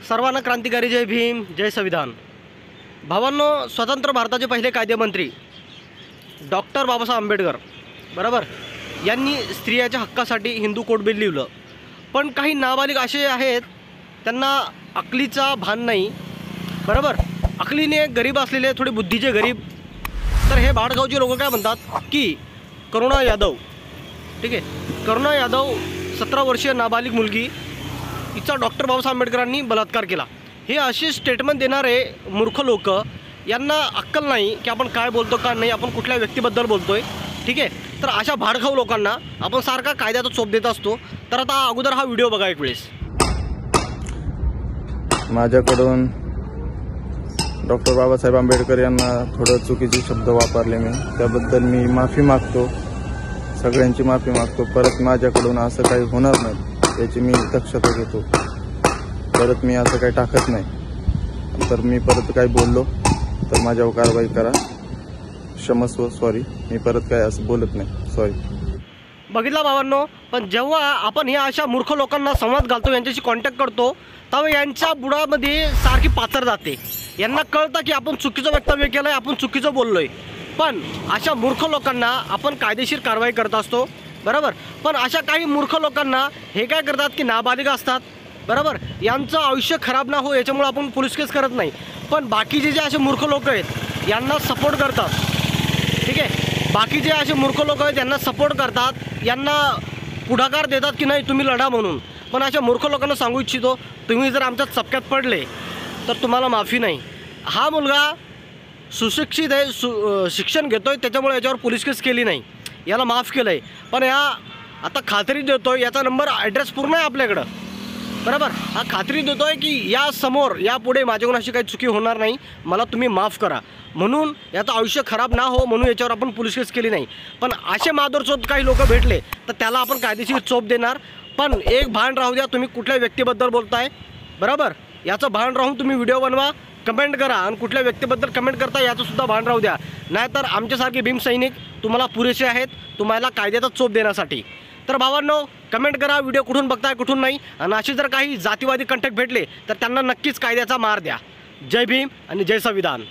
सर्वांना क्रांतिकारी जय भीम जय संविधान। भावांनो, स्वतंत्र भारताचे पहिले कायदेमंत्री डॉक्टर बाबासाहेब आंबेडकर बरोबर यांनी स्त्रियाच्या हक्कासाठी हिंदू कोड बिल लिहिलं। पण काही नाबालिग असे आहेत त्यांना अकलीचा भान नाही बरोबर। अकलीने गरीब असलेले थोडे बुद्धीचे गरीब, तर हे भाडगावचे लोक काय म्हणतात की करुणा यादव, ठीक आहे, करुणा यादव 17 वर्षीय नाबालिग मुलगी, हिचा डॉक्टर बाबासाहेब आंबेडकरांनी बलात्कार केला। हे असे स्टेटमेंट देणारे मूर्ख लोक, यांना अक्कल नाही की आपण काय बोलतो का नाही, आपण कुठल्या व्यक्तीबद्दल बोलतोय, ठीक आहे। तर अशा भाडखाऊ लोकांना आपण सारखा कायद्याचा चोप देत असतो। तर आता अगोदर हा व्हिडिओ बघा एक वेळेस। माझ्याकडून डॉक्टर बाबासाहेब आंबेडकर यांना थोडं चुकीचे शब्द वापरले मी, त्याबद्दल मी माफी मागतो, सगळ्यांची माफी मागतो। परत माझ्याकडून असं काही होणार नाही याची मी दक्षता घेतो। परत मी असं काही टाकत नाही। तर मी परत काही बोललो तर माझ्यावर कारवाई करा, क्षमस्व, सॉरी, मी परत काय असं बोलत नाही, सॉरी। बघितला भावांनो, पण जेव्हा आपण ह्या अशा मूर्ख लोकांना संवाद घालतो, यांच्याशी कॉन्टॅक्ट करतो, तेव्हा यांच्या बुडामध्ये सारखी पाचर जाते। यांना कळतं की आपण चुकीचं वक्तव्य केलं आहे, आपण चुकीचं बोललो आहे। पण अशा मूर्ख लोकांना आपण कायदेशीर कारवाई करत असतो बरोबर। पण अशा काही मूर्ख लोकांना हे काय करतात की नाबालिग असतात बरोबर, यांचं आयुष्य खराब ना हो याच्यामुळे आपण पोलीस केस करत नाही। पण बाकीचे जे असे मूर्ख लोक आहेत यांना सपोर्ट करतात, ठीक आहे। बाकीचे असे मूर्ख लोक आहेत यांना सपोर्ट करतात, यांना पुढाकार देतात की नाही तुम्ही लढा म्हणून। पण अशा मूर्ख लोकांना सांगू इच्छितो, तुम्ही जर आमच्या चपक्यात पडले तर तुम्हाला माफी नाही। हा मुलगा सुशिक्षित आहे, शिक्षण घेतोय, त्याच्यामुळे याच्यावर पोलीस केस केली नाही, याला माफ केलं आहे। पण या आता खात्री देतोय, याचा नंबर ॲड्रेस पूर्ण आहे आपल्याकडं बरोबर। हा खात्री देतोय की या समोर यापुढे माझ्याकडून अशी काही चुकी होणार नाही, मला तुम्ही माफ करा म्हणून। याचं आयुष्य खराब ना हो म्हणून याच्यावर आपण पोलीस केस केली नाही। पण असे माधुरचोद काही लोक भेटले तर त्याला आपण कायदेशीर चोप देणार। पण एक भान राहू द्या, तुम्ही कुठल्या व्यक्तीबद्दल बोलताय बरोबर, याचं भान राहून तुम्ही व्हिडिओ बनवा, कमेंट करा, आणि कुठल्या व्यक्तीबद्दल कमेंट करता याचं सुद्धा भान राहू द्या। नाहीतर आमच्यासारखे भीमसैनिक तुम्हाला पुरेसे आहेत तुम्हाला कायद्याचा चोप देण्यासाठी। तर भावांनो, कमेंट करा व्हिडिओ कुठून बघताय कुठून नाही, आणि असे जर काही जातीवादी कंटेंट भेटले तर त्यांना नक्कीच कायद्याचा मार द्या। जय भीम आणि जय संविधान।